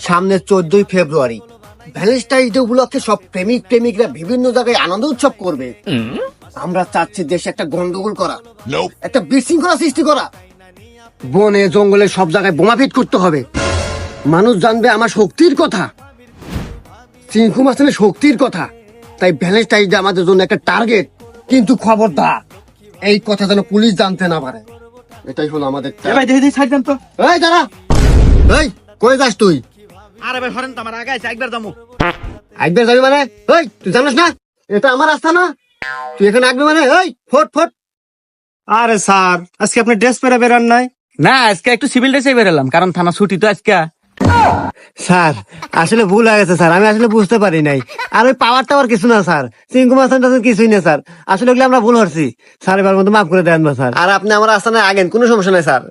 সামনে 14ই ফেব্রুয়ারি Valentine day উপলক্ষে সব প্রেমিক প্রেমিকরা বিভিন্ন জায়গায় আনন্দ উৎসব করবে। আমরা চাচ্ছি দেশে একটা গন্ডগোল করা, একটা বিশৃঙ্খলা সৃষ্টি করা। বনে জঙ্গলে সব জায়গায় বোমা ফিট করতে হবে। মানুষ জানবে আমার শক্তির কথা, চিঙ্কু মাস্টারের শক্তির কথা। তাই ভ্যালেন্টাইন ডে আমাদের জন্য একটা টার্গেট। কিন্তু খবরদার এই কথা যেন পুলিশ জানতে না পারে। এটাই হলো আমাদের ভাই দেখি ছাড় দেন তো। এই দাঁড়া, এই কই যাস তুই? আরে ভাই হরেন তো আমার আগে আছে একবার যাবো। একবার যাবি মানে? এই তুই জানিস না এটা আমার রাস্তা না? তুই এখানে আসবি মানে? এই ফট ফট। আরে স্যার আজকে আপনি ড্রেস পরে বেরান নাই? না আজকে একটু সিভিল ড্রেসে বেরোলাম, কারণ থানা ছুটি তো আজকে। স্যার আসলে ভুল হয়ে গেছে স্যার, আমি আসলে বুঝতে পারি নাই। আর ওই পাওয়ার টাওয়ার কিছু না স্যার, চিঙ্কু মাস্টার টাস্টার কিছুই না স্যার। আসলে ওগুলো আমরা ভুল করছি স্যার, এবার মতো মাফ করে দেন না স্যার। আর আপনি আমার রাস্তা না আগেন, কোনো সমস্যা নাই স্যার।